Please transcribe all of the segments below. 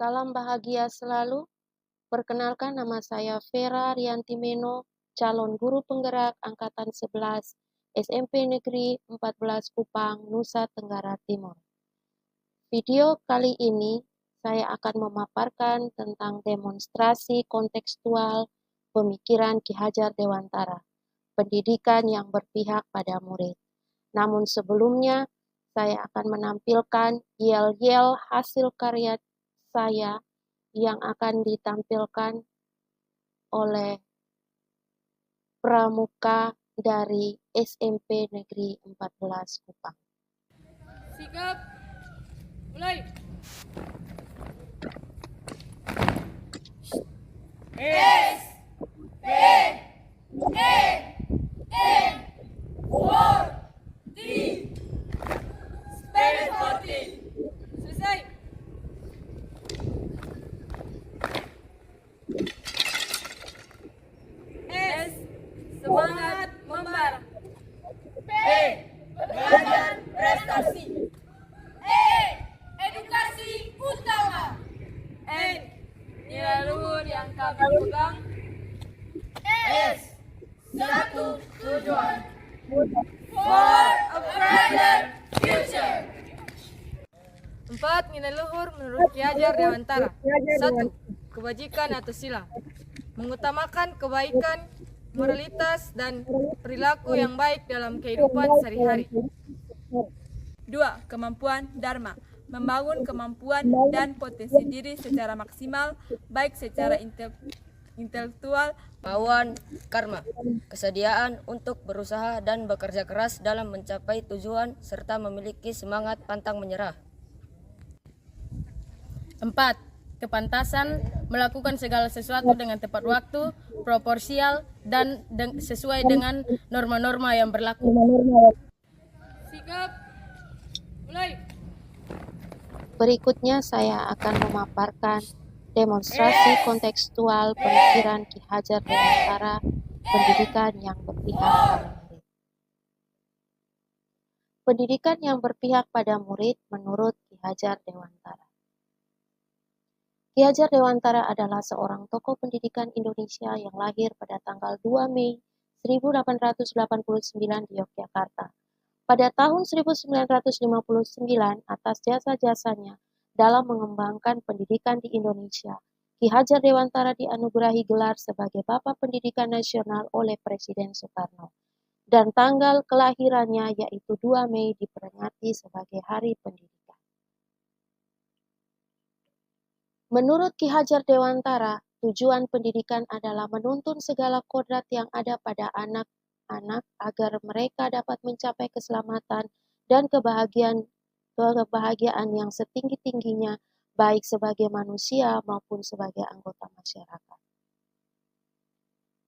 Salam bahagia selalu. Perkenalkan, nama saya Vera Rianti Meno, calon guru penggerak Angkatan 11 SMP Negeri 14 Kupang, Nusa Tenggara Timur. Video kali ini saya akan memaparkan tentang demonstrasi kontekstual pemikiran Ki Hajar Dewantara, pendidikan yang berpihak pada murid. Namun sebelumnya, saya akan menampilkan yel-yel hasil karya saya yang akan ditampilkan oleh pramuka dari SMP Negeri 14 Kupang. Sikap, mulai. S, P, E, N, 40. Spell 40. Selesai. S, semangat membara. P, belajar prestasi. E, edukasi utama. N, nilai luhur yang kami pegang. S, satu tujuan. For a brighter future. 4 nilai luhur menurut Ki Hajar Dewantara. 1. Kebajikan atau sila. Mengutamakan kebaikan, moralitas, dan perilaku yang baik dalam kehidupan sehari-hari. 2. Kemampuan dharma. Membangun kemampuan dan potensi diri secara maksimal, baik secara intelektual Kemauan karma, kesediaan untuk berusaha dan bekerja keras dalam mencapai tujuan serta memiliki semangat pantang menyerah. 4. Kepantasan melakukan segala sesuatu dengan tepat waktu, proporsial, dan sesuai dengan norma-norma yang berlaku. Sikap, mulai. Berikutnya saya akan memaparkan demonstrasi kontekstual pemikiran Ki Hajar Dewantara, pendidikan yang berpihak pada murid. Pendidikan yang berpihak pada murid menurut Ki Hajar Dewantara. Ki Hajar Dewantara adalah seorang tokoh pendidikan Indonesia yang lahir pada tanggal 2 Mei 1889 di Yogyakarta. Pada tahun 1959, atas jasa-jasanya dalam mengembangkan pendidikan di Indonesia, Ki Hajar Dewantara dianugerahi gelar sebagai Bapak Pendidikan Nasional oleh Presiden Soekarno. Dan tanggal kelahirannya yaitu 2 Mei diperingati sebagai Hari Pendidikan. Menurut Ki Hajar Dewantara, tujuan pendidikan adalah menuntun segala kodrat yang ada pada anak-anak agar mereka dapat mencapai keselamatan dan kebahagiaan yang setinggi-tingginya, baik sebagai manusia maupun sebagai anggota masyarakat.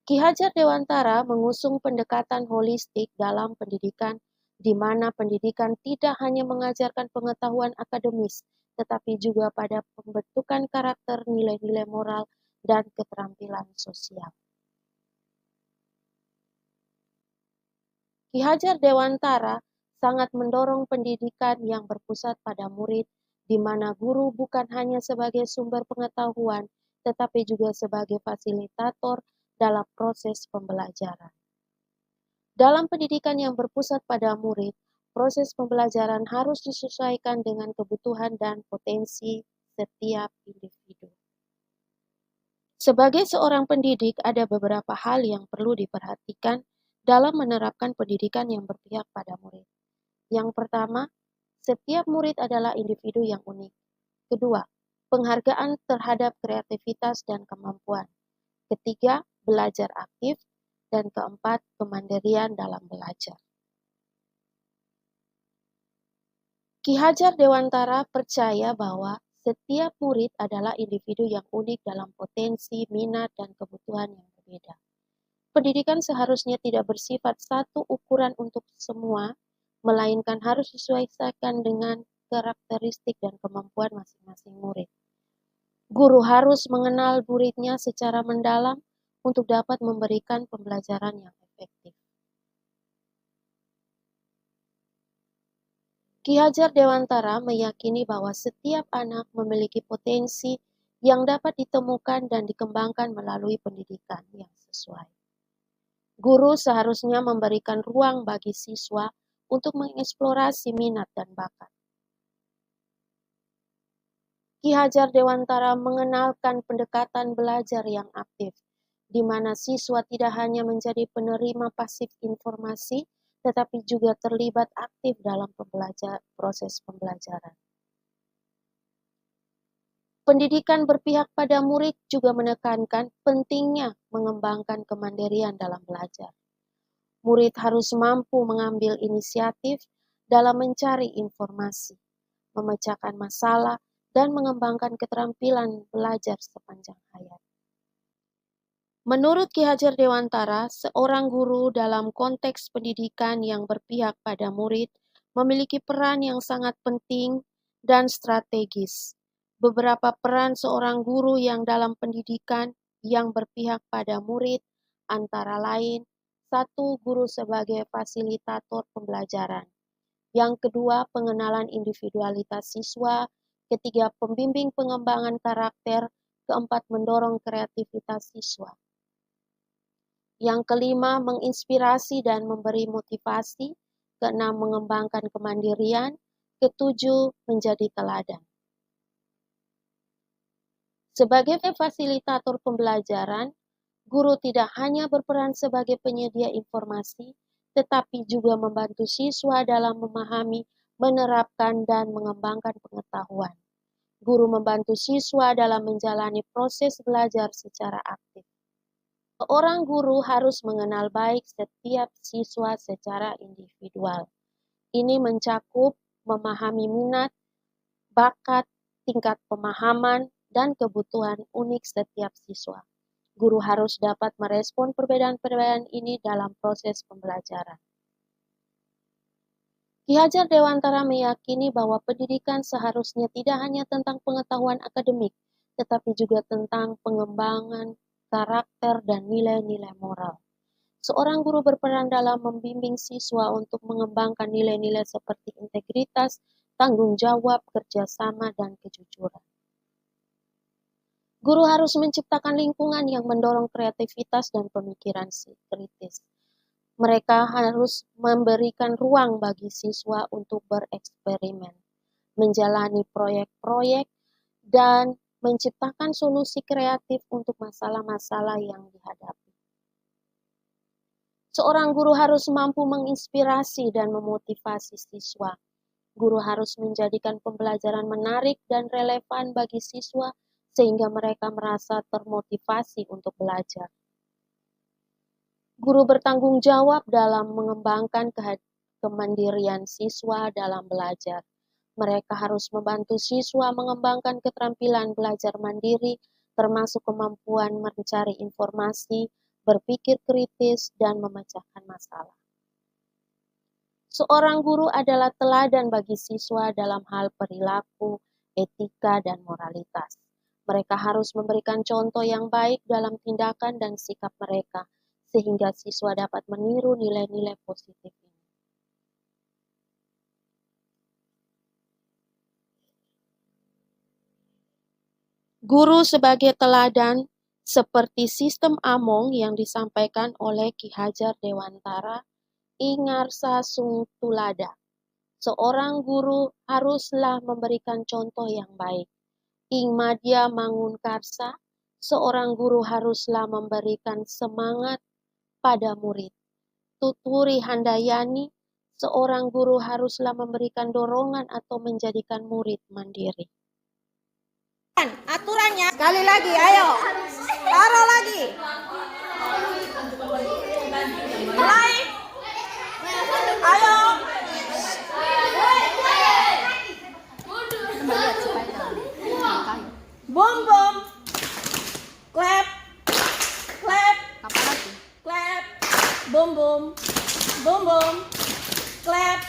Ki Hajar Dewantara mengusung pendekatan holistik dalam pendidikan, di mana pendidikan tidak hanya mengajarkan pengetahuan akademis, tetapi juga pada pembentukan karakter, nilai-nilai moral, dan keterampilan sosial. Ki Hajar Dewantara sangat mendorong pendidikan yang berpusat pada murid, di mana guru bukan hanya sebagai sumber pengetahuan, tetapi juga sebagai fasilitator dalam proses pembelajaran. Dalam pendidikan yang berpusat pada murid, proses pembelajaran harus disesuaikan dengan kebutuhan dan potensi setiap individu. Sebagai seorang pendidik, ada beberapa hal yang perlu diperhatikan dalam menerapkan pendidikan yang berpihak pada murid. Yang pertama, setiap murid adalah individu yang unik. Kedua, penghargaan terhadap kreativitas dan kemampuan. Ketiga, belajar aktif. Dan keempat, kemandirian dalam belajar. Ki Hajar Dewantara percaya bahwa setiap murid adalah individu yang unik dalam potensi, minat, dan kebutuhan yang berbeda. Pendidikan seharusnya tidak bersifat satu ukuran untuk semua, melainkan harus disesuaikan dengan karakteristik dan kemampuan masing-masing murid. Guru harus mengenal muridnya secara mendalam untuk dapat memberikan pembelajaran yang efektif. Ki Hajar Dewantara meyakini bahwa setiap anak memiliki potensi yang dapat ditemukan dan dikembangkan melalui pendidikan yang sesuai. Guru seharusnya memberikan ruang bagi siswa untuk mengeksplorasi minat dan bakat. Ki Hajar Dewantara mengenalkan pendekatan belajar yang aktif, di mana siswa tidak hanya menjadi penerima pasif informasi, tetapi juga terlibat aktif dalam proses pembelajaran. Pendidikan berpihak pada murid juga menekankan pentingnya mengembangkan kemandirian dalam belajar. Murid harus mampu mengambil inisiatif dalam mencari informasi, memecahkan masalah, dan mengembangkan keterampilan belajar sepanjang hayat. Menurut Ki Hajar Dewantara, seorang guru dalam konteks pendidikan yang berpihak pada murid memiliki peran yang sangat penting dan strategis. Beberapa peran seorang guru yang dalam pendidikan yang berpihak pada murid antara lain, 1. Guru sebagai fasilitator pembelajaran. Yang kedua, pengenalan individualitas siswa. Ketiga, pembimbing pengembangan karakter. Keempat, mendorong kreativitas siswa. Yang kelima, menginspirasi dan memberi motivasi. Keenam, mengembangkan kemandirian. Ketujuh, menjadi teladan. Sebagai fasilitator pembelajaran, guru tidak hanya berperan sebagai penyedia informasi, tetapi juga membantu siswa dalam memahami, menerapkan, dan mengembangkan pengetahuan. Guru membantu siswa dalam menjalani proses belajar secara aktif. Seorang guru harus mengenal baik setiap siswa secara individual. Ini mencakup memahami minat, bakat, tingkat pemahaman, dan kebutuhan unik setiap siswa. Guru harus dapat merespon perbedaan-perbedaan ini dalam proses pembelajaran. Ki Hajar Dewantara meyakini bahwa pendidikan seharusnya tidak hanya tentang pengetahuan akademik, tetapi juga tentang pengembangan karakter dan nilai-nilai moral. Seorang guru berperan dalam membimbing siswa untuk mengembangkan nilai-nilai seperti integritas, tanggung jawab, kerjasama, dan kejujuran. Guru harus menciptakan lingkungan yang mendorong kreativitas dan pemikiran kritis. Mereka harus memberikan ruang bagi siswa untuk bereksperimen, menjalani proyek-proyek, dan menciptakan solusi kreatif untuk masalah-masalah yang dihadapi. Seorang guru harus mampu menginspirasi dan memotivasi siswa. Guru harus menjadikan pembelajaran menarik dan relevan bagi siswa, sehingga mereka merasa termotivasi untuk belajar. Guru bertanggung jawab dalam mengembangkan kemandirian siswa dalam belajar. Mereka harus membantu siswa mengembangkan keterampilan belajar mandiri, termasuk kemampuan mencari informasi, berpikir kritis, dan memecahkan masalah. Seorang guru adalah teladan bagi siswa dalam hal perilaku, etika, dan moralitas. Mereka harus memberikan contoh yang baik dalam tindakan dan sikap mereka, sehingga siswa dapat meniru nilai-nilai positif ini. Guru sebagai teladan seperti sistem Among yang disampaikan oleh Ki Hajar Dewantara, Ingarsa Sung Tulada. Seorang guru haruslah memberikan contoh yang baik. Ing Madya Mangun Karsa, seorang guru haruslah memberikan semangat pada murid. Tuturi Handayani, seorang guru haruslah memberikan dorongan atau menjadikan murid mandiri. Aturannya sekali lagi, ayo taruh lagi, mulai, ayo. Boom boom, clap, clap, clap, boom boom, boom boom, clap,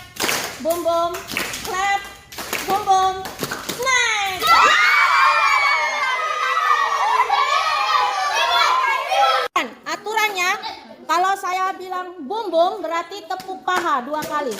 boom boom, clap, boom boom, next. Aturannya, kalau saya bilang boom bom berarti tepuk paha 2 kali.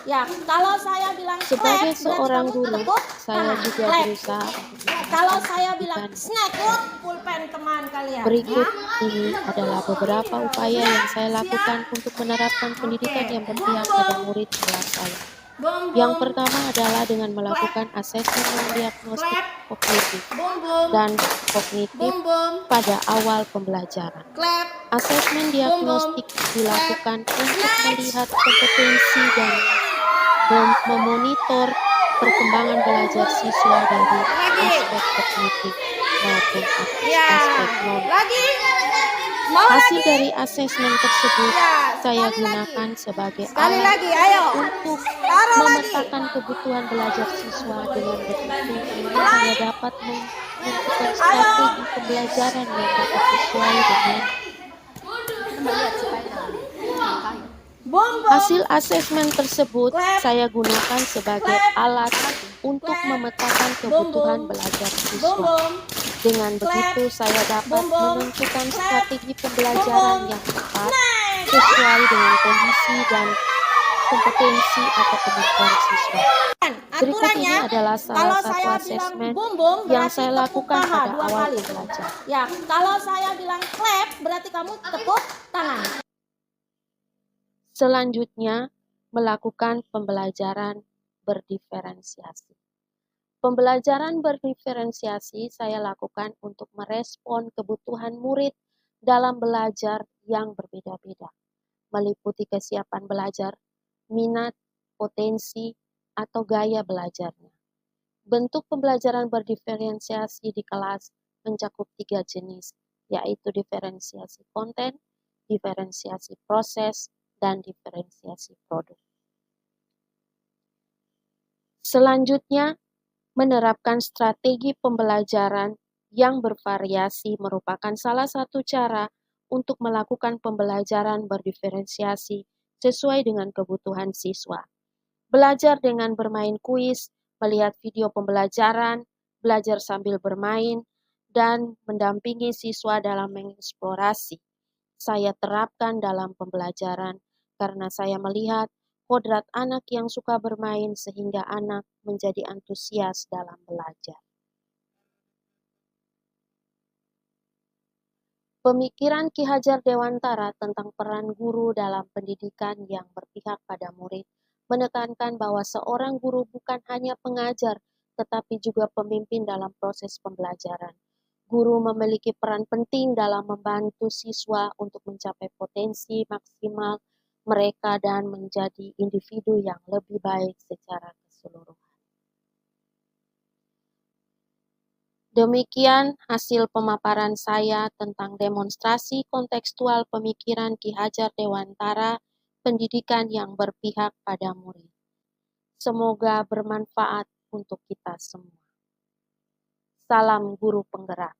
Ya, kalau saya bilang clap, Sebagai berarti seorang kamu guru, tepuk saya tangan. juga Clap. berusaha untuk Kalau meningkatkan saya bilang pendidikan. snack, pulpen teman kalian. Berikut Ya. ini adalah beberapa upaya yang saya lakukan untuk menerapkan pendidikan yang berpihak pada murid kelas saya. Bom Yang bom. pertama adalah dengan melakukan asesmen diagnostik Clap. kognitif Bom bom. dan kognitif Bom bom. pada awal pembelajaran. Clap. Asesmen Bom bom. diagnostik dilakukan untuk Next. melihat kompetensi dan memonitor perkembangan belajar siswa dari aspek kognitif maupun Ya. aspek non. Lagi. Mau Hasil lagi? dari asesmen tersebut Ya, saya sekali gunakan lagi. sebagai Sekali alat lagi, ayo. untuk Taruh lagi. memetakan kebutuhan belajar siswa. Dengan begitu saya dapat menentukan strategi pembelajaran yang dapat sesuai dengan Bom bom. hasil asesmen tersebut. Clap. Saya gunakan sebagai Clap. alat untuk Clap. memetakan Bom kebutuhan bom. belajar Bom siswa. bom. Dengan Clap. begitu saya dapat Bom bom. menentukan Clap. strategi pembelajaran Bom bom. yang tepat Next. sesuai dengan kondisi dan kompetensi atau kemampuan siswa. Berikut ini Aturannya, adalah kalau salah satu saya bilang asesmen bom bom yang berarti saya tepuk lakukan paha pada 2 awal kali. pembelajaran. Ya, kalau saya bilang clap berarti kamu tepuk tangan. Selanjutnya, melakukan pembelajaran berdiferensiasi. Pembelajaran berdiferensiasi saya lakukan untuk merespon kebutuhan murid dalam belajar yang berbeda-beda, meliputi kesiapan belajar, minat, potensi, atau gaya belajarnya. Bentuk pembelajaran berdiferensiasi di kelas mencakup 3 jenis, yaitu diferensiasi konten, diferensiasi proses, dan diferensiasi produk. Selanjutnya, menerapkan strategi pembelajaran yang bervariasi merupakan salah satu cara untuk melakukan pembelajaran berdiferensiasi sesuai dengan kebutuhan siswa. Belajar dengan bermain kuis, melihat video pembelajaran, belajar sambil bermain, dan mendampingi siswa dalam mengeksplorasi. Saya terapkan dalam pembelajaran karena saya melihat kodrat anak yang suka bermain sehingga anak menjadi antusias dalam belajar. Pemikiran Ki Hajar Dewantara tentang peran guru dalam pendidikan yang berpihak pada murid menekankan bahwa seorang guru bukan hanya pengajar, tetapi juga pemimpin dalam proses pembelajaran. Guru memiliki peran penting dalam membantu siswa untuk mencapai potensi maksimal mereka dan menjadi individu yang lebih baik secara keseluruhan. Demikian hasil pemaparan saya tentang demonstrasi kontekstual pemikiran Ki Hajar Dewantara, pendidikan yang berpihak pada murid. Semoga bermanfaat untuk kita semua. Salam guru penggerak.